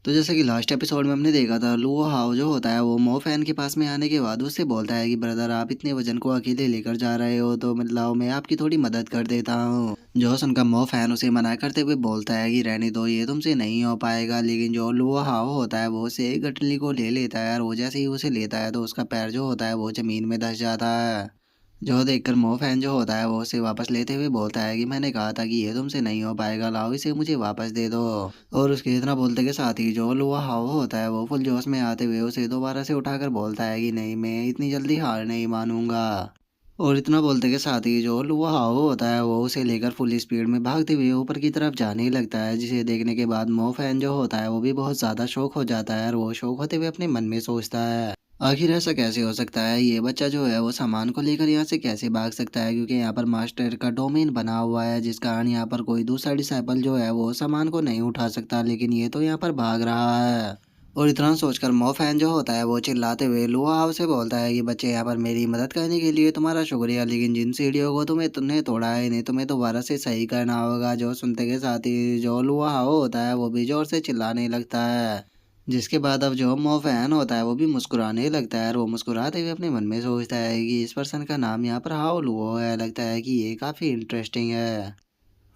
तो जैसे कि लास्ट एपिसोड में हमने देखा था, लुओ हाओ जो होता है वो मो फैन के पास में आने के बाद उससे बोलता है कि ब्रदर आप इतने वजन को अकेले लेकर जा रहे हो तो मतलब मैं आपकी थोड़ी मदद कर देता हूँ। जो सुनकर मो फैन उसे मना करते हुए बोलता है कि रहने दो, ये तुमसे नहीं हो पाएगा। लेकिन जो लुओ हाओ होता है वो उसे गटली को ले लेता है और वो जैसे ही उसे लेता है तो उसका पैर जो होता है वो जमीन में धंस जाता है। जो देखकर मो फैन जो होता है वो उसे वापस लेते हुए बोलता है कि मैंने कहा था कि ये तुमसे नहीं हो पाएगा, लाओ इसे मुझे वापस दे दो। और उसके इतना बोलते के साथ ही जो लुआ हाओ होता है वो फुल जोश में आते हुए उसे दोबारा से उठाकर बोलता है कि नहीं, मैं इतनी जल्दी हार नहीं मानूंगा। और इतना बोलते के साथ ही जो लुआ हाओ होता है वो उसे लेकर फुल स्पीड में भागते हुए ऊपर की तरफ जाने लगता है, जिसे देखने के बाद मो फैन जो होता है वो भी बहुत ज़्यादा शौक हो जाता है और वो शौक होते हुए अपने मन में सोचता है आखिर ऐसा कैसे हो सकता है, ये बच्चा जो है वो सामान को लेकर यहाँ से कैसे भाग सकता है, क्योंकि यहाँ पर मास्टर का डोमेन बना हुआ है जिस कारण यहाँ पर कोई दूसरा डिसाइपल जो है वो सामान को नहीं उठा सकता, लेकिन ये तो यहाँ पर भाग रहा है। और इतना सोचकर मो फैन जो होता है वो चिल्लाते हुए लुआ हाउ से बोलता है कि बच्चे यहाँ पर मेरी मदद करने के लिए तुम्हारा शुक्रिया, लेकिन जिन सीढ़ियों को तुमने तोड़ा है इन्हें तुम्हें दोबारा से सही करना होगा। जो सुनते के साथ ही जो लुआ हाउ होता है वो भी जोर से चिल्लाने लगता है, जिसके बाद अब जो मो फैन होता है वो भी मुस्कुराने लगता है और वो मुस्कुराते हुए अपने मन में सोचता है कि इस पर्सन का नाम यहाँ पर हाउ लुओ है, लगता है कि ये काफ़ी इंटरेस्टिंग है।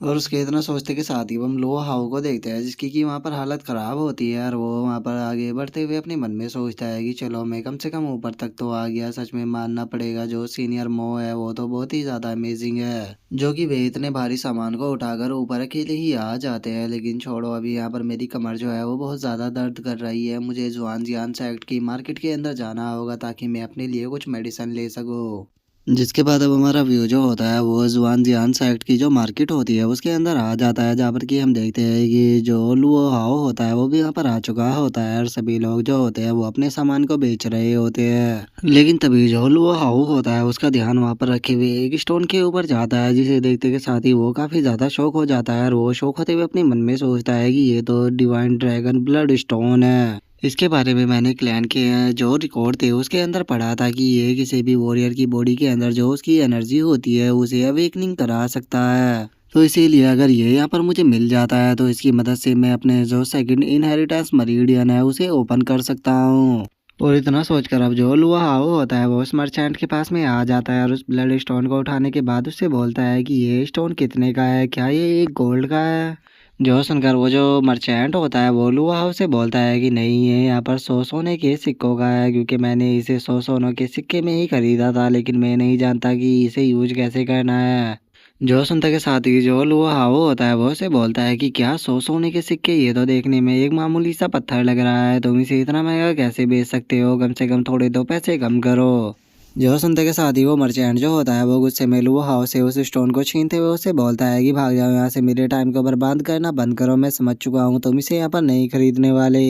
और उसके इतना सोचते के साथ ही वो हम लो हाउ को देखते हैं जिसकी कि वहाँ पर हालत ख़राब होती है और वो वहाँ पर आगे बढ़ते हुए अपने मन में सोचता है कि चलो मैं कम से कम ऊपर तक तो आ गया। सच में मानना पड़ेगा जो सीनियर मो है वो तो बहुत ही ज़्यादा अमेजिंग है, जो कि वे इतने भारी सामान को उठाकर ऊपर अकेले ही आ जाते हैं। लेकिन छोड़ो, अभी यहाँ पर मेरी कमर जो है वो बहुत ज़्यादा दर्द कर रही है, मुझे जुआन जियान सेक्ट की मार्केट के अंदर जाना होगा ताकि मैं अपने लिए कुछ मेडिसिन ले सकूँ। जिसके बाद अब हमारा व्यू जो होता है वो जुआन जियान साइड की जो मार्केट होती है उसके अंदर आ जाता है, जहाँ पर कि हम देखते हैं कि जो लुओ हाओ होता है वो भी यहाँ पर आ चुका होता है और सभी लोग जो होते हैं वो अपने सामान को बेच रहे होते हैं। लेकिन तभी जो लुओ हाओ होता है उसका ध्यान वहाँ पर रखे हुए एक स्टोन के ऊपर जाता है, जिसे देखते के साथ ही वो काफ़ी ज़्यादा शौक हो जाता है और वो शौक होते हुए अपने मन में सोचता है कि ये तो डिवाइन ड्रैगन ब्लड स्टोन है। इसके बारे में मैंने क्लैन के जो रिकॉर्ड थे उसके अंदर पढ़ा था कि ये किसी भी वॉरियर की बॉडी के अंदर जो उसकी एनर्जी होती है उसे अवेकनिंग करा सकता है। तो इसीलिए अगर ये यहाँ पर मुझे मिल जाता है तो इसकी मदद से मैं अपने जो सेकंड इनहेरिटेंस मरीडियन है उसे ओपन कर सकता हूँ। और इतना सोचकर अब जो लुआ हाओ होता है वो उस मर्चेंट के पास में आ जाता है और उस ब्लड स्टोन को उठाने के बाद उससे बोलता है कि ये स्टोन कितने का है, क्या ये एक गोल्ड का है। जो सुनकर वो जो मर्चेंट होता है वो लुआ हाउ से बोलता है कि नहीं, ये यहाँ पर 100 सोने के सिक्कों का है, क्योंकि मैंने इसे 100 सोनों के सिक्के में ही खरीदा था, लेकिन मैं नहीं जानता कि इसे यूज कैसे करना है। जो सुनते के साथ ही जो लुआ हाउ होता है वो उसे बोलता है कि क्या 100 सोने के सिक्के, ये तो देखने में एक मामूली सा पत्थर लग रहा है, तुम इसे इतना महंगा कैसे बेच सकते हो, कम से कम थोड़े दो पैसे कम करो। जो सुनते के साथ ही वो मर्चेंट जो होता है वो गुस्से में लुआ हाउ से उस स्टोन को छीनते हुए उसे बोलता है कि भाग जाओ यहाँ से, मेरे टाइम को बर्बाद करना बंद करो, मैं समझ चुका हूँ तुम इसे यहाँ पर नहीं खरीदने वाले।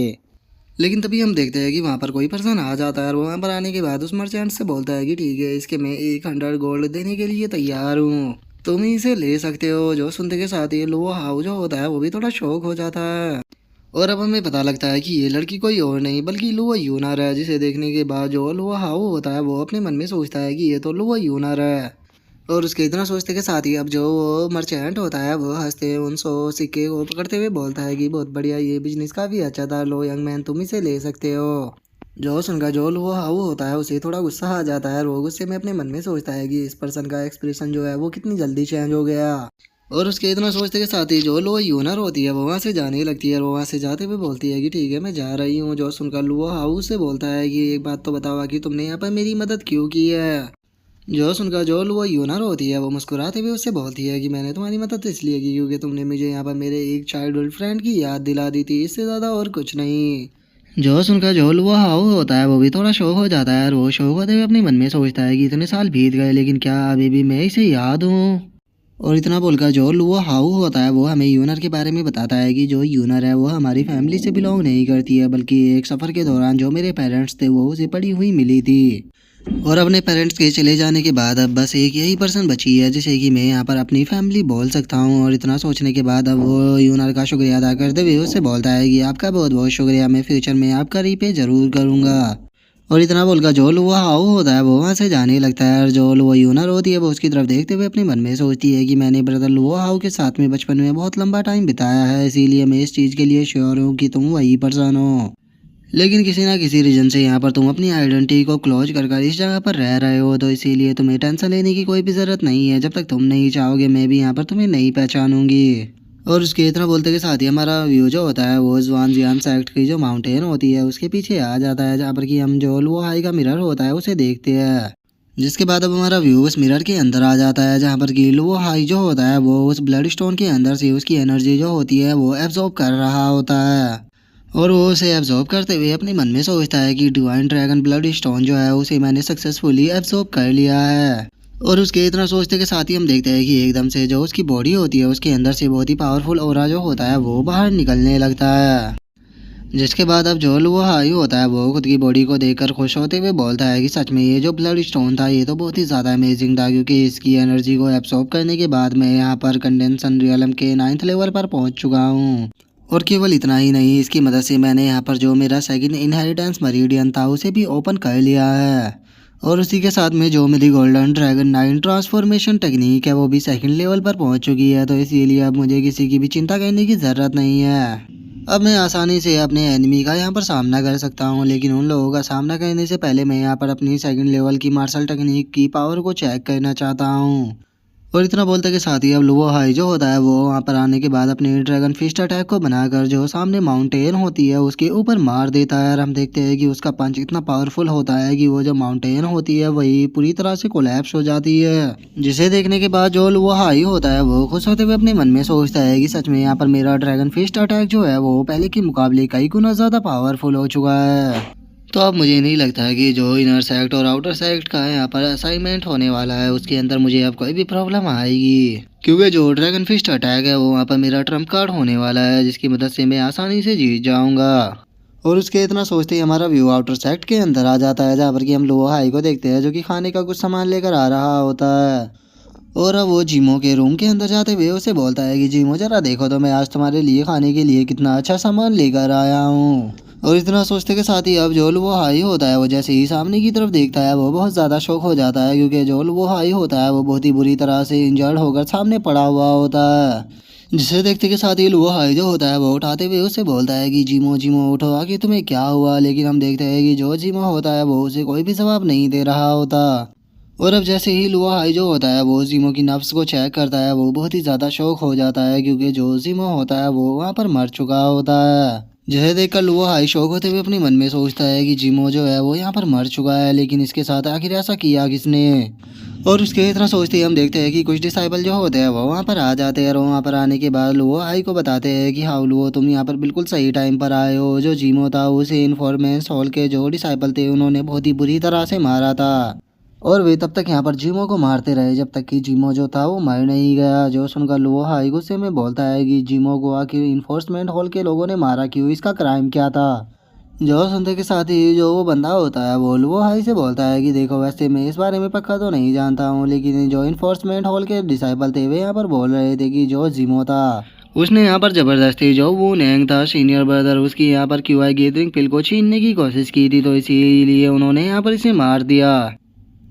लेकिन तभी हम देखते हैं कि वहाँ पर कोई पर्सन आ जाता है और वहाँ पर आने के बाद उस मर्चेंट से बोलता है कि ठीक है, इसके मैं 100 गोल्ड देने के लिए तैयार हूँ, तुम इसे ले सकते हो। जो सुनते के साथ ही लुआ हाउ जो होता है वो भी थोड़ा शौक हो जाता है और अब हमें पता लगता है कि ये लड़की कोई और नहीं बल्कि लुआ यूनर है, जिसे देखने के बाद जो लुआ हाउ होता है वो अपने मन में सोचता है कि ये तो लुआ यूनर है। और उसके इतना सोचते के साथ ही अब जो वो मर्चेंट होता है वो हंसते उन 100 सिक्के को पकड़ते हुए बोलता है कि बहुत बढ़िया, ये बिजनेस काफ़ी अच्छा था, लो यंग मैन तुम इसे ले सकते हो। जो सुनकर जो लुआ हाउ होता है उसे थोड़ा गुस्सा आ जाता है और वो गुस्से में अपने मन में सोचता है कि इस पर्सन का एक्सप्रेशन जो है वो कितनी जल्दी चेंज हो गया। और उसके इतना सोचते के साथ ही जो लुआ यूनर होती है वो वहाँ से जाने लगती है और वो वहाँ से जाते हुए बोलती है कि ठीक है मैं जा रही हूँ। जो सुनकर लुआ हाउ से बोलता है कि एक बात तो बताओ कि तुमने यहाँ पर मेरी मदद क्यों की है। जो सुनकर जो लुआ यूनर होती है वो मुस्कुराते हुए उससे बोलती है कि मैंने तुम्हारी मदद इसलिए की क्योंकि तुमने मुझे यहाँ पर मेरे एक चाइल्डहुड फ्रेंड की याद दिला दी थी, इससे ज़्यादा और कुछ नहीं। जो सुनकर जो लुआ हाउ होता है वो भी थोड़ा शौक हो जाता है और वो शौक होते हुए अपने मन में सोचता है कि इतने साल बीत गए लेकिन क्या अभी भी मैं इसे याद हूँ। और इतना बोलकर जो लुआ हाउ होता है वो हमें यूनर के बारे में बताता है कि जो यूनर है वो हमारी फैमिली से बिलोंग नहीं करती है, बल्कि एक सफ़र के दौरान जो मेरे पेरेंट्स थे वो उसे पड़ी हुई मिली थी। और अपने पेरेंट्स के चले जाने के बाद अब बस एक यही पर्सन बची है जिसे कि मैं यहाँ पर अपनी फैमिली बोल सकता हूँ। और इतना सोचने के बाद अब वो यूनर का शुक्रिया अदा करते हुए उससे बोलता है कि आपका बहुत बहुत शुक्रिया, मैं फ्यूचर में आपका रीपे ज़रूर करूँगा। और इतना बोलकर जो लुआ हाउ होता है वो वहाँ से जाने लगता है। और जो लुआ यूनर होती है वो उसकी तरफ देखते हुए अपने मन में सोचती है कि मैंने ब्रदर लुआ हाउ के साथ में बचपन में बहुत लंबा टाइम बिताया है, इसीलिए मैं इस चीज़ के लिए श्योर हूँ कि तुम वही पर्सन हो। लेकिन किसी ना किसी रीजन से यहाँ पर तुम अपनी आइडेंटिटी को क्लोज कर कर इस जगह पर रह रहे हो, तो इसीलिए तुम्हें टेंशन लेने की कोई भी ज़रूरत नहीं है। जब तक तुम नहीं चाहोगे मैं भी यहाँ पर तुम्हें नहीं पहचानूंगी। और उसके इतना बोलते के साथ ही हमारा व्यू जो होता है वो ज़्वानजियान सेक्ट की जो माउंटेन होती है उसके पीछे आ जाता है, जहाँ पर कि हम जो लो हाई का मिरर होता है उसे देखते हैं। जिसके बाद अब हमारा व्यू उस मिरर के अंदर आ जाता है, जहाँ पर कि लो हाई जो होता है वो उस ब्लड स्टोन के अंदर से उसकी एनर्जी जो होती है वो एब्जॉर्ब कर रहा होता है। और वो उसे एब्जॉर्ब करते हुए अपने मन में सोचता है कि डिवाइन ड्रैगन ब्लड स्टोन जो है उसे मैंने सक्सेसफुली एब्जॉर्ब कर लिया है। और उसके इतना सोचते के साथ ही हम देखते हैं कि एकदम से जो उसकी बॉडी होती है उसके अंदर से बहुत ही पावरफुल ऑरा जो होता है वो बाहर निकलने लगता है। जिसके बाद अब जो वो हाई होता है वो खुद की बॉडी को देखकर खुश होते हुए बोलता है कि सच में ये जो ब्लड स्टोन था ये तो बहुत ही ज़्यादा अमेजिंग था, क्योंकि इसकी एनर्जी को एब्सॉर्ब करने के बाद मैं यहाँ पर कंडेंसन रियलम के 9th लेवल पर पहुँच चुका हूँ। और केवल इतना ही नहीं, इसकी मदद से मैंने यहाँ पर जो मेरा सेकंड इनहेरिटेंस मरीडियन था उसे भी ओपन कर लिया है। और उसी के साथ में जो मेरी गोल्डन ड्रैगन 9 ट्रांसफॉर्मेशन टेक्निक है वो भी सेकंड लेवल पर पहुंच चुकी है, तो इसीलिए अब मुझे किसी की भी चिंता करने की ज़रूरत नहीं है। अब मैं आसानी से अपने एनिमी का यहाँ पर सामना कर सकता हूँ, लेकिन उन लोगों का सामना करने से पहले मैं यहाँ पर अपनी सेकंड लेवल की मार्शल टेक्निक की पावर को चेक करना चाहता हूँ। और इतना बोलते के साथ ही अब लुओ हाई जो होता है वो वहाँ पर आने के बाद अपनी ड्रैगन फिस्ट अटैक को बनाकर जो सामने माउंटेन होती है उसके ऊपर मार देता है। और हम देखते हैं कि उसका पंच इतना पावरफुल होता है कि वो जो माउंटेन होती है वही पूरी तरह से कोलैप्स हो जाती है। जिसे देखने के बाद जो लुओ हाई होता है वो खुश होते हुए अपने मन में सोचता है कि सच में यहाँ पर मेरा ड्रैगन फिस्ट अटैक जो है वो पहले के मुकाबले कई गुना ज़्यादा पावरफुल हो चुका है। तो अब मुझे नहीं लगता है कि जो इनर सेक्ट और आउटर सेक्ट का यहाँ पर असाइनमेंट होने वाला है उसके अंदर मुझे अब कोई भी प्रॉब्लम आएगी, क्योंकि जो ड्रैगन फिस्ट अटैक है वो वहाँ पर मेरा ट्रम्प कार्ड होने वाला है, जिसकी मदद से मैं आसानी से जीत जाऊंगा। और उसके इतना सोचते ही हमारा व्यू आउटर सेक्ट के अंदर आ जाता है, जहाँ पर कि हम लो हाई को देखते हैं जो कि खाने का कुछ सामान लेकर आ रहा होता है। और अब वो जीमो के रूम के अंदर जाते हुए उसे बोलता है कि जीमो जरा देखो तो मैं आज तुम्हारे लिए खाने के लिए कितना अच्छा सामान लेकर आया हूँ। और इतना सोचते के साथ ही अब जोल वो हाई होता है वो जैसे ही सामने की तरफ देखता है वो बहुत ज़्यादा शौक हो जाता है, क्योंकि जोल वो हाई होता है वो बहुत ही बुरी तरह से इंजर्ड होकर सामने पड़ा हुआ होता है। जिसे देखते के साथ ही वो हाई जो होता है वो उठाते हुए उससे बोलता है कि जीमो जीमो उठो आगे तुम्हें क्या हुआ। लेकिन हम देखते हैं कि जो जीमो होता है वो उसे कोई भी जवाब नहीं दे रहा होता। और अब जैसे ही लुआ हाई जो होता है वो जीमो की नफ्स को चेक करता है वो बहुत ही ज़्यादा शौक हो जाता है, क्योंकि जो जीमो होता है वो वहाँ पर मर चुका होता है। जिसे देखकर लुआ हाई शौक होते हुए अपने मन में सोचता है कि जीमो जो है वो यहाँ पर मर चुका है, लेकिन इसके साथ आखिर ऐसा किया किसने। और उसके इतना सोचते ही हम देखते हैं कि कुछ डिसाइबल जो होते हैं वो वहाँ पर आ जाते हैं। और वहाँ पर आने के बाद लुआ हाई को बताते हैं कि हाँ लुओ तुम यहाँ पर बिल्कुल सही टाइम पर आए हो। जो जीमो था उसे इन्फॉर्मेंस हॉल के जो डिसाइबल थे उन्होंने बहुत ही बुरी तरह से मारा था। और वे तब तक यहाँ पर जीमो को मारते रहे जब तक कि जीमो जो था वो मर नहीं गया। जो सुनकर लुओ हाई गुस्से में बोलता है कि जीमो को आखिर इन्फोर्समेंट हॉल के लोगों ने मारा क्यों, इसका क्राइम क्या था। जो सुनते के साथ ही जो वो बंदा होता है वो लुओ हाई से बोलता है कि देखो वैसे मैं इस बारे में पक्का तो नहीं जानता हूँ, लेकिन जो इन्फोर्समेंट हॉल के डिसाइबल थे वे यहाँ पर बोल रहे थे कि जो जीमो था उसने यहाँ पर जबरदस्ती जो वो नेंग था सीनियर ब्रदर उसकी यहाँ पर क्यूआई गैदरिंग पिल को छीनने की कोशिश की थी, तो इसीलिए उन्होंने यहाँ पर इसे मार दिया।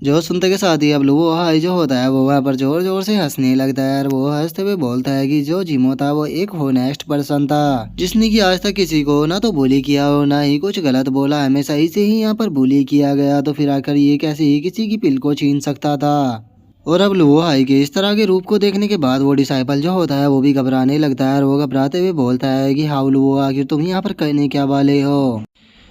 जो सुनते के साथ ही अब लुओ हाई जो होता है वो वहाँ पर जोर जोर से हंसने लगता है। और वो हंसते हुए बोलता है कि जो जीमो था वो एक होनेस्ट पर्सन था, जिसने कि आज तक किसी को ना तो बुली किया हो ना ही कुछ गलत बोला, हमेशा इसे ही यहाँ पर बुली किया गया, तो फिर आकर ये कैसे ही किसी की पिल को छीन सकता था। और अब लुओ हाई के इस तरह के रूप को देखने के बाद वो डिसाइपल जो होता है वो भी घबराने लगता है। और वो घबराते हुए बोलता है कि हाउ लुओ आखिर तुम यहाँ पर करने क्या वाले हो।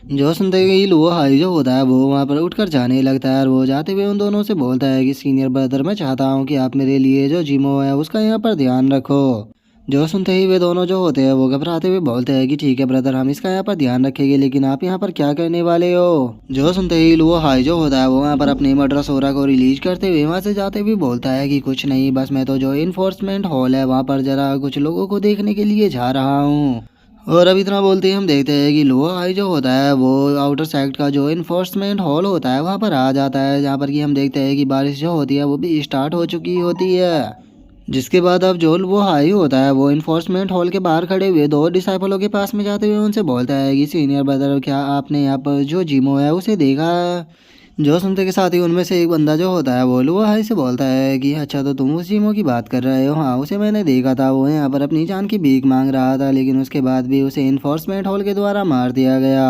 जो सुनते ही लुओ हाई जो होता है वो वहाँ पर उठकर जाने लगता है। और वो जाते हुए उन दोनों से बोलता है कि सीनियर ब्रदर मैं चाहता हूँ कि आप मेरे लिए जो जीमो है उसका यहाँ पर ध्यान रखो। जो सुनते ही वे दोनों जो होते हैं वो घबराते हुए बोलते हैं कि ठीक है ब्रदर हम इसका यहाँ पर ध्यान रखेंगे, लेकिन आप यहाँ पर क्या करने वाले हो। जो सुनते ही लुओ हाई जो होता है वो वहाँ पर अपने मर्डर सोरा को रिलीज करते हुए वहाँ से जाते हुए बोलता है कि कुछ नहीं बस मैं तो जो इन्फोर्समेंट हॉल है वहाँ पर जरा कुछ लोगों को देखने के लिए जा रहा हूँ। और अब इतना बोलते ही हम देखते हैं कि लुओ हाई जो होता है वो आउटर सेक्ट का जो इन्फोर्समेंट हॉल होता है वहाँ पर आ जाता है, जहाँ पर कि हम देखते हैं कि बारिश जो होती है वो भी स्टार्ट हो चुकी होती है। जिसके बाद अब जो वो हाई होता है वो इन्फोर्समेंट हॉल के बाहर खड़े हुए दो डिसाइपलों के पास में जाते हुए उनसे बोलता है कि सीनियर ब्रदर, क्या आपने यहाँ पर जो जिमो है उसे देखा? जो सुनते के साथ ही उनमें से एक बंदा जो होता है वो लुआ हाई से बोलता है कि अच्छा, तो तुम उस जिमो की बात कर रहे हो। हाँ, उसे मैंने देखा था, वो यहाँ पर अपनी जान की भीख मांग रहा था, लेकिन उसके बाद भी उसे इन्फोर्समेंट हॉल के द्वारा मार दिया गया।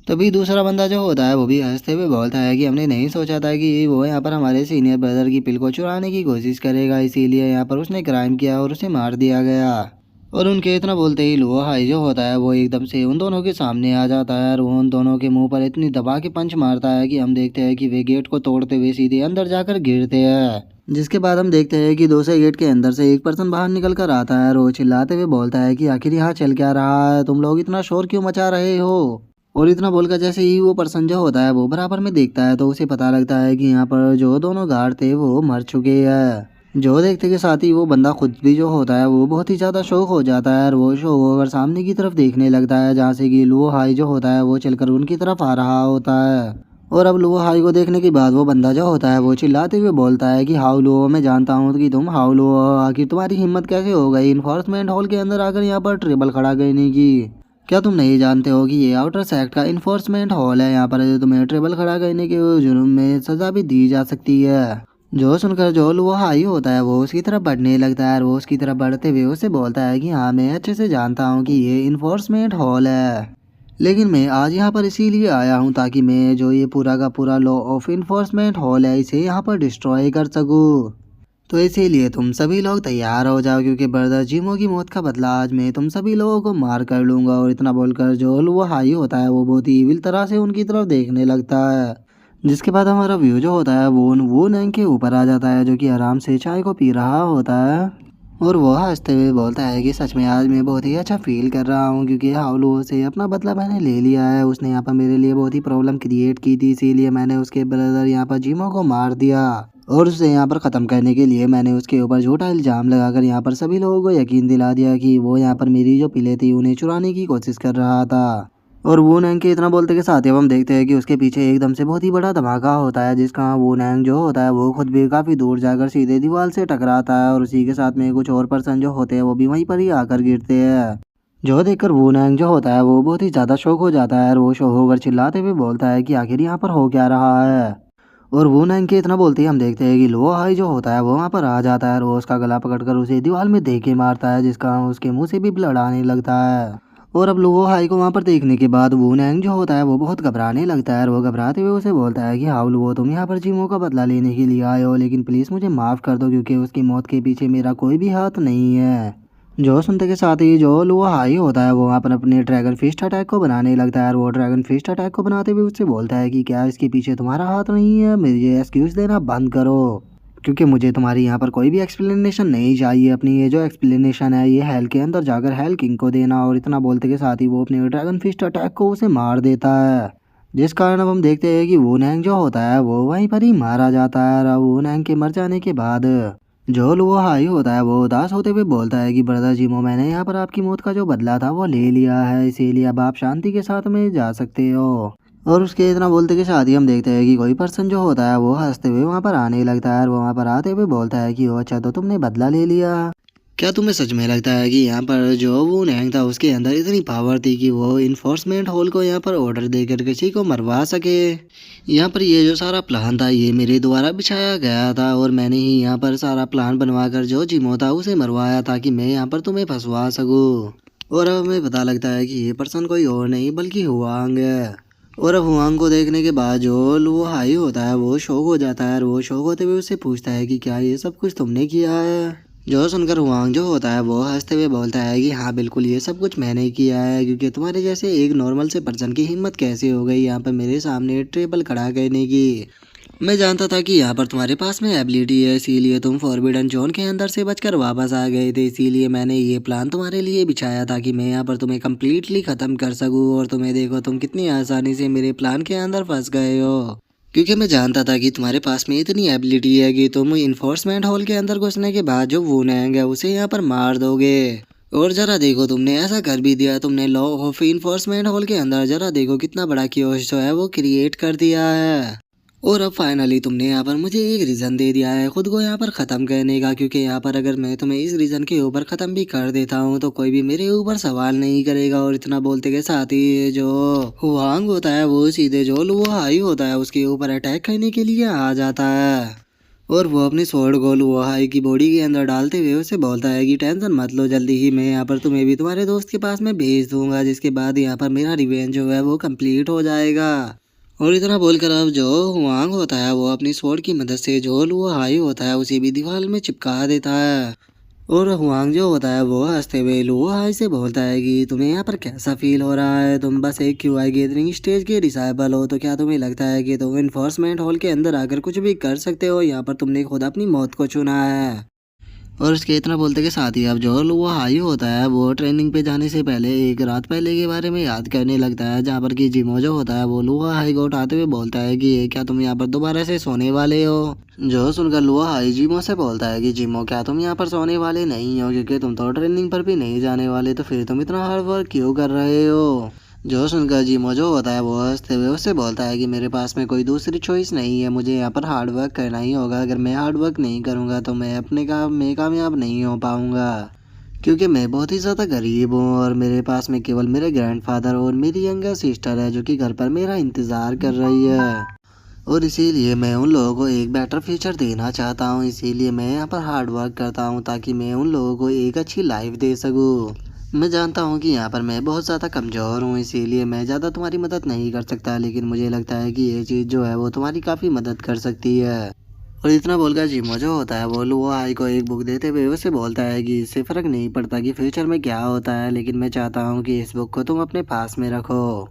तभी दूसरा बंदा जो होता है वो भी हंसते हुए बोलता है कि हमने नहीं सोचा था कि वो यहाँ पर हमारे सीनियर ब्रदर की पिल को चुराने की कोशिश करेगा, इसीलिए यहाँ पर उसने क्राइम किया और उसे मार दिया गया। और उनके इतना बोलते ही लुआ हाई जो होता है वो एकदम से उन दोनों के सामने आ जाता है और वो उन दोनों के मुंह पर इतनी दबा के पंच मारता है कि हम देखते हैं कि वे गेट को तोड़ते हुए सीधे अंदर जाकर गिरते हैं। जिसके बाद हम देखते हैं कि दूसरे गेट के अंदर से एक पर्सन बाहर निकल कर आता है और वो चिल्लाते हुए बोलता है कि आखिर यहाँ चल क्या रहा है, तुम लोग इतना शोर क्यों मचा रहे हो? और इतना बोलकर जैसे ही वो पर्सन जो होता है वो बराबर में देखता है तो उसे पता लगता है कि यहाँ पर जो दोनों गार्ड थे वो मर चुके हैं। जो देखते के साथ ही वो बंदा खुद भी जो होता है वो बहुत ही ज़्यादा शौक हो जाता है और वो शो ओवर सामने की तरफ देखने लगता है, जहाँ से कि लुओ हाई जो होता है वो चलकर उनकी तरफ आ रहा होता है। और अब लुओ हाई को देखने के बाद वो बंदा जो होता है वो चिल्लाते हुए बोलता है कि हाउ लुओ, मैं जानता हूँ कि तुम हाउ लुओ, आखिर तुम्हारी हिम्मत कैसे हो गई इन्फोर्समेंट हॉल के अंदर आकर यहाँ पर ट्रेबल खड़ा करने की? क्या तुम नहीं जानते हो कि ये आउटर सेक्ट का इन्फोर्समेंट हॉल है, यहाँ पर तुम्हें ट्रेबल खड़ा करने के जुर्म में सजा भी दी जा सकती है। जो सुनकर जोल वो हाई होता है वो उसकी तरफ बढ़ने लगता है और वो उसकी तरफ बढ़ते हुए उससे बोलता है कि हाँ, मैं अच्छे से जानता हूँ कि ये इन्फोर्समेंट हॉल है, लेकिन मैं आज यहाँ पर इसीलिए आया हूँ ताकि मैं जो ये पूरा का पूरा लॉ ऑफ इन्फोर्समेंट हॉल है इसे यहाँ पर डिस्ट्रॉय कर सकूँ। तो इसीलिए तुम सभी लोग तैयार हो जाओ, क्योंकि ब्रदर जिमो की मौत का बदला आज मैं तुम सभी लोगों को मार कर लूंगा। और इतना बोलकर जोल वो हाई होता है वो बहुत ही इविल तरह से उनकी तरफ देखने लगता है। जिसके बाद हमारा व्यू जो होता है वो नैंग के ऊपर आ जाता है, जो कि आराम से चाय को पी रहा होता है। और वो हंसते हुए बोलता है कि सच में आज मैं बहुत ही अच्छा फील कर रहा हूँ, क्योंकि हाउलू से अपना बदला मैंने ले लिया है। उसने यहाँ पर मेरे लिए बहुत ही प्रॉब्लम क्रिएट की थी, इसीलिए मैंने उसके ब्रदर यहाँ पर जिमो को मार दिया। और उसे यहाँ पर ख़त्म करने के लिए मैंने उसके ऊपर झूठा इल्ज़ाम लगाकर यहाँ पर सभी लोगों को यकीन दिला दिया कि वो यहाँ पर मेरी जो पिले थी उन्हें चुराने की कोशिश कर रहा था। और वो नैंग के इतना बोलते के साथ ही अब हम देखते हैं कि उसके पीछे एकदम से बहुत ही बड़ा धमाका होता है, जिसका वो नैंग जो होता है वो खुद भी काफ़ी दूर जाकर सीधे दीवार से टकराता है और उसी के साथ में कुछ और पर्सन जो होते हैं वो भी वहीं पर ही आकर गिरते हैं। जो देखकर वो नैंग जो होता है वो बहुत ही ज़्यादा शौक हो जाता है और वो शौक होकर चिल्लाते हुए बोलता है कि आखिर यहाँ पर हो क्या रहा है। और वो नैंग के इतना बोलते ही हम देखते हैं कि लो हाई जो होता है वो वहाँ पर आ जाता है और वो उसका गला पकड़कर उसे दीवार में दे के मारता है, जिसका उसके मुंह से भी ब्लड आने लगता है। और अब लो हाई को वहाँ पर देखने के बाद वो नैंग जो होता है वो बहुत घबराने लगता है और वो घबराते हुए उसे बोलता है कि हाउ लो, तुम यहाँ पर जिमो का बदला लेने के लिए आए हो, लेकिन प्लीज़ मुझे माफ़ कर दो, क्योंकि उसकी मौत के पीछे मेरा कोई भी हाथ नहीं है। जो सुनते के साथ ही जो लुआ हाई होता है वो वहाँ पर अपने ड्रैगन फिस्ट अटैक को बनाने लगता है और वो ड्रैगन फिस्ट अटैक को बनाते हुए उससे बोलता है कि क्या इसके पीछे तुम्हारा हाथ नहीं है? मुझे एक्सक्यूज़ देना बंद करो, क्योंकि मुझे तुम्हारी यहाँ पर कोई भी एक्सप्लेनेशन नहीं चाहिए। अपनी ये जो एक्सप्लेनेशन है ये हेल के अंदर जाकर हेल किंग को देना। और इतना बोलते के साथ ही वो अपने ड्रैगन फिस्ट अटैक को उसे मार देता है, जिस कारण अब हम देखते हैं कि वो नैंग जो होता है वो वहीं पर ही मारा जाता है। और वो नैंग के मर जाने के बाद जो वो हाई होता है वो उदास होते हुए बोलता है कि ब्रदर जिमो, मैंने यहाँ पर आपकी मौत का जो बदला था वो ले लिया है, इसीलिए अब आप शांति के साथ में जा सकते हो। और उसके इतना बोलते के साथ ही हम देखते हैं कि कोई पर्सन जो होता है वो हंसते हुए वहाँ पर आने लगता है और वो वहाँ पर आते हुए बोलता है कि ओ अच्छा, तो तुमने बदला ले लिया। क्या तुम्हें सच में लगता है कि यहाँ पर जो वो नैंग था उसके अंदर इतनी पावर थी कि वो इन्फोर्समेंट हॉल को यहाँ पर ऑर्डर देकर किसी को मरवा सके? यहाँ पर ये जो सारा प्लान था ये मेरे द्वारा बिछाया गया था और मैंने ही यहाँ पर सारा प्लान बनवाकर जो जिमो था उसे मरवाया ताकि मैं यहाँ पर तुम्हें फंसवा सकूँ। और अब हमें पता लगता है कि ये पर्सन कोई और नहीं बल्कि हुआंग है। और अब हुआंग को देखने के बाद जो वो हाई होता है वो शौक हो जाता है और वो शौक होते हुए उससे पूछता है कि क्या ये सब कुछ तुमने किया है? जो सुनकर हुआंग जो होता है वो हंसते हुए बोलता है कि हाँ बिल्कुल, ये सब कुछ मैंने ही किया है, क्योंकि तुम्हारे जैसे एक नॉर्मल से पर्सन की हिम्मत कैसे हो गई यहाँ पर मेरे सामने ट्रेबल खड़ा करने की? मैं जानता था कि यहाँ पर तुम्हारे पास में एबिलिटी है, इसीलिए तुम फॉरबिडन जोन के अंदर से बचकर वापस आ गए थे, इसीलिए मैंने ये प्लान तुम्हारे लिए बिछाया था कि मैं यहाँ पर तुम्हें कम्प्लीटली ख़त्म कर सकूँ। और तुम्हें देखो, तुम कितनी आसानी से मेरे प्लान के अंदर फंस गए हो, क्योंकि मैं जानता था कि तुम्हारे पास में इतनी एबिलिटी है कि तुम इन्फोर्समेंट हॉल के अंदर घुसने के बाद जो वो नैंग है उसे यहाँ पर मार दोगे। और जरा देखो, तुमने ऐसा कर भी दिया, तुमने लॉ ऑफ इन्फोर्समेंट हॉल के अंदर जरा देखो कितना बड़ा कियोस्क जो है वो क्रिएट कर दिया है। और अब फाइनली तुमने यहाँ पर मुझे एक रीज़न दे दिया है खुद को यहाँ पर ख़त्म करने का, क्योंकि यहाँ पर अगर मैं तुम्हें इस रीज़न के ऊपर ख़त्म भी कर देता हूँ तो कोई भी मेरे ऊपर सवाल नहीं करेगा। और इतना बोलते के साथ ही जो हुआंग होता है वो सीधे जो लुओ हाई होता है उसके ऊपर अटैक करने के लिए आ जाता है। और वो अपनी स्वॉर्ड को लुओ हाई की बॉडी के अंदर डालते हुए उसे बोलता है कि टेंशन मत लो, जल्दी ही मैं यहाँ पर तुम्हें भी तुम्हारे दोस्त के पास में भेज दूंगा, जिसके बाद यहाँ पर मेरा रिवेंज जो है वो कंप्लीट हो जाएगा। और इतना बोलकर अब जो हुआंग होता है वो अपनी स्वॉर्ड की मदद से जो लुओ हाई होता है उसे भी दीवार में चिपका देता है। और हुआंग जो होता है वो हंसते हुए लुओ हाई से बोलता है कि तुम्हें यहाँ पर कैसा फील हो रहा है, तुम बस एक क्यूआई गैदरिंग स्टेज के डिसाइबल हो, तो क्या तुम्हें लगता है कि तुम इन्फोर्समेंट हॉल के अंदर आकर कुछ भी कर सकते हो? यहाँ पर तुमने खुद अपनी मौत को चुना है। और उसके इतना बोलते के साथ ही अब जो लुओ हाई होता है वो ट्रेनिंग पे जाने से पहले एक रात पहले के बारे में याद करने लगता है, जहाँ पर कि जिमो जो होता है वो लुओ हाई को उठाते हुए बोलता है कि ये क्या तुम यहाँ पर दोबारा से सोने वाले हो? जो सुनकर लुओ हाई जिमो से बोलता है कि जिमो क्या तुम यहाँ पर सोने वाले नहीं हो, क्योंकि तुम तो ट्रेनिंग पर भी नहीं जाने वाले, तो फिर तुम इतना हार्ड वर्क क्यों कर रहे हो? जो सुनकर जिमो जो होता है वो हंसते हुए उससे बोलता है कि मेरे पास में कोई दूसरी चॉइस नहीं है, मुझे यहाँ पर हार्ड वर्क करना ही होगा। अगर मैं हार्ड वर्क नहीं करूँगा तो मैं अपने काम में कामयाब नहीं हो पाऊँगा, क्योंकि मैं बहुत ही ज़्यादा गरीब हूँ और मेरे पास में केवल मेरे ग्रैंडफादर और मेरी यंगर सिस्टर है जो कि घर पर मेरा इंतज़ार कर रही है। और इसीलिए मैं उन लोगों को एक बेटर फ्यूचर देना चाहता हूँ, इसीलिए मैं यहाँ पर हार्ड वर्क करता हूँ ताकि मैं उन लोगों को एक अच्छी लाइफ दे सकूँ। मैं जानता हूँ कि यहाँ पर मैं बहुत ज़्यादा कमज़ोर हूँ, इसीलिए मैं ज़्यादा तुम्हारी मदद नहीं कर सकता, लेकिन मुझे लगता है कि ये चीज़ जो है वो तुम्हारी काफ़ी मदद कर सकती है। और इतना बोलकर जिमो जो होता है वो लुओ हाई को एक बुक देते हुए उसे बोलता है कि इससे फ़र्क नहीं पड़ता कि फ्यूचर में क्या होता है, लेकिन मैं चाहता हूँ कि इस बुक को तुम अपने पास में रखो।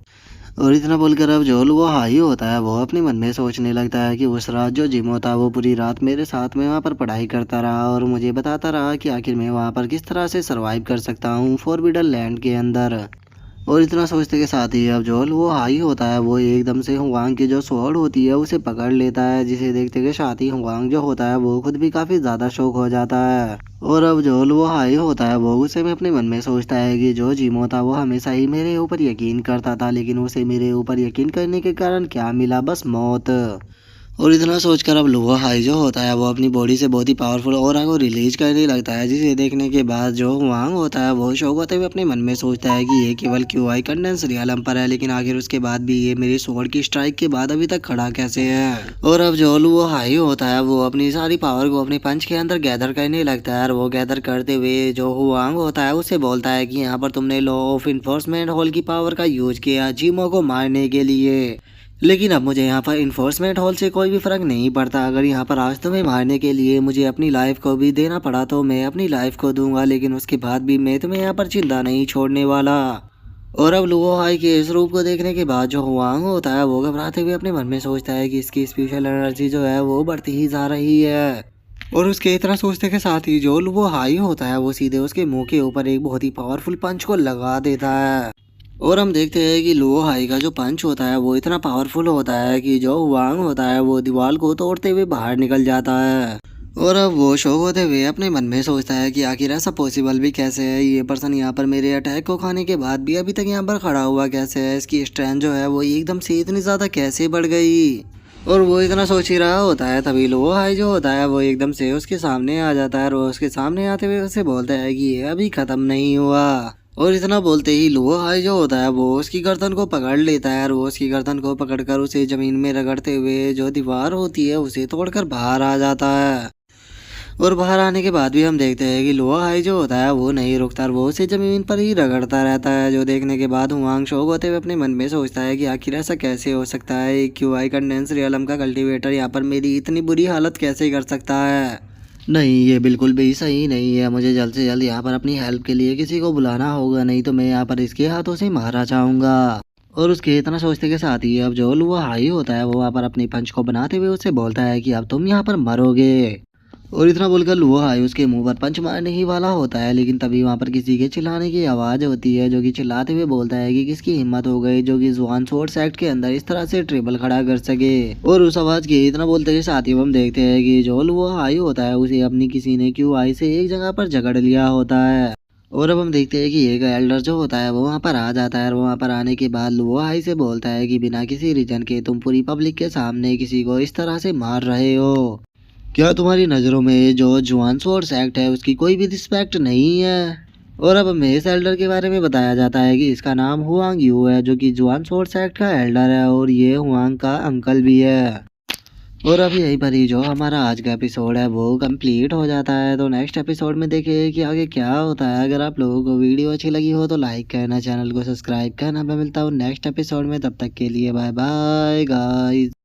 और इतना बोलकर अब जो लुओ हाई होता है वो अपने मन में सोचने लगता है कि उस रात जो जिमो था वो पूरी रात मेरे साथ में वहाँ पर पढ़ाई करता रहा और मुझे बताता रहा कि आखिर मैं वहाँ पर किस तरह से सरवाइव कर सकता हूँ फॉरबिडन लैंड के अंदर। और इतना सोचते के साथ ही अब जो वो हाई होता है वो एकदम से हुआंग की जो स्वॉर्ड होती है उसे पकड़ लेता है, जिसे देखते के साथ ही हुआंग जो होता है वो खुद भी काफी ज्यादा शौक हो जाता है। और अब जो वो हाई होता है वो गुस्से में अपने मन में सोचता है कि जो जिमो था वो हमेशा ही मेरे ऊपर यकीन करता था, लेकिन उसे मेरे ऊपर यकीन करने के कारण क्या मिला, बस मौत। और इतना सोचकर अब लुओ हाई जो होता है वो अपनी बॉडी से बहुत ही पावरफुल ऑरा को रिलीज करने लगता है, जिसे देखने के बाद जो हुआंग होता है वो शौक होते हुए अपने मन में सोचता है कि ये केवल क्यूआई कंडेंस रियलम पर है, लेकिन आखिर उसके बाद भी ये मेरी स्वॉर्ड की स्ट्राइक के बाद अभी तक खड़ा कैसे है। और अब जो लुओ हाई होता है वो अपनी सारी पावर को अपने पंच के अंदर गैदर करने लगता है, और वो गैदर करते हुए जो हुआंग होता है उसे बोलता है कि यहाँ पर तुमने लॉ ऑफ इन्फोर्समेंट हॉल की पावर का यूज किया जिमो को मारने के लिए, लेकिन अब मुझे यहाँ पर इन्फोर्समेंट हॉल से कोई भी फर्क नहीं पड़ता। अगर यहाँ पर आज तुम्हें मारने के लिए मुझे अपनी लाइफ को भी देना पड़ा तो मैं अपनी लाइफ को दूंगा, लेकिन उसके बाद भी मैं तुम्हें यहाँ पर जिंदा नहीं छोड़ने वाला। और अब लुओ हाई के इस रूप को देखने के बाद जो हुआंग होता है वो घबराते हुए अपने मन में सोचता है कि इसकी स्पेशल एनर्जी जो है वो बढ़ती ही जा रही है। और उसके इतना सोचते के साथ ही जो लुओ हाई होता है वो सीधे उसके मुंह के ऊपर एक बहुत ही पावरफुल पंच को लगा देता है। और हम देखते हैं कि लुओ हाई का जो पंच होता है वो इतना पावरफुल होता है कि जो हुआंग होता है वो दीवार को तोड़ते हुए बाहर निकल जाता है। और अब वो शौक होते हुए अपने मन में सोचता है कि आखिर ऐसा पॉसिबल भी कैसे है, ये पर्सन यहाँ पर मेरे अटैक को खाने के बाद भी अभी तक यहाँ पर खड़ा हुआ कैसे है, इसकी स्ट्रेंथ जो है वो एकदम से इतनी ज़्यादा कैसे बढ़ गई। और वो इतना सोच ही रहा होता है तभी लुओ हाई जो होता है वो एकदम से उसके सामने आ जाता है, और उसके सामने आते हुए उसे बोलता है कि ये अभी ख़त्म नहीं हुआ। और इतना बोलते ही लुओ हाई जो होता है वो उसकी गर्दन को पकड़ लेता है, और वो उसकी गर्दन को पकड़कर उसे जमीन में रगड़ते हुए जो दीवार होती है उसे तोड़कर बाहर आ जाता है। और बाहर आने के बाद भी हम देखते हैं कि लुओ हाई जो होता है वो नहीं रुकता, वो उसे जमीन पर ही रगड़ता रहता है, जो देखने के बाद हुआंग शौक होते हुए अपने मन में सोचता है कि आखिर ऐसा कैसे हो सकता है, क्यूआई कंडेंस रियलम का कल्टीवेटर यहाँ पर मेरी इतनी बुरी हालत कैसे कर सकता है। नहीं, ये बिल्कुल भी सही नहीं है, मुझे जल्द से जल्द यहाँ पर अपनी हेल्प के लिए किसी को बुलाना होगा, नहीं तो मैं यहाँ पर इसके हाथों से मारा जाऊंगा। और उसके इतना सोचते के साथ ही अब जो लुओ हाई होता है वो वहाँ पर अपनी पंच को बनाते हुए उससे बोलता है कि अब तुम यहाँ पर मरोगे। और इतना बोलकर लुओ हाई उसके मुंह पर पंच मारने ही वाला होता है, लेकिन तभी वहाँ पर किसी के चिल्लाने की आवाज़ होती है, जो कि चिल्लाते हुए बोलता है कि किसकी हिम्मत हो गई जो कि जुआन सोर्स एक्ट के अंदर इस तरह से ट्रिबल खड़ा कर सके। और उस आवाज़ के इतना बोलते के साथ ही हम देखते हैं कि जो लुओ हाई होता है उसे अपनी किसी ने क्यूआई से एक जगह पर जकड़ लिया होता है। और अब हम देखते हैं कि एक एल्डर जो होता है वो वहाँ पर आ जाता है और वहाँ पर आने के बाद वो हाई से बोलता है कि बिना किसी रीजन के तुम पूरी पब्लिक के सामने किसी को इस तरह से मार रहे हो। क्या तुम्हारी नज़रों में जो जुआन सोर्स एक्ट है उसकी कोई भी रिस्पेक्ट नहीं है। और अब हमें इस एल्डर के बारे में बताया जाता है कि इसका नाम हुआंग यू है जो कि जुआन सोर्स एक्ट का एल्डर है और ये हुआंग का अंकल भी है। और अब यहीं पर ही जो हमारा आज का एपिसोड है वो कंप्लीट हो जाता है। तो नेक्स्ट एपिसोड में देखिए कि आगे क्या होता है। अगर आप लोगों को वीडियो अच्छी लगी हो तो लाइक करना, चैनल को सब्सक्राइब करना। मैं मिलता हूँ नेक्स्ट एपिसोड में, तब तक के लिए बाय बाय गाइस।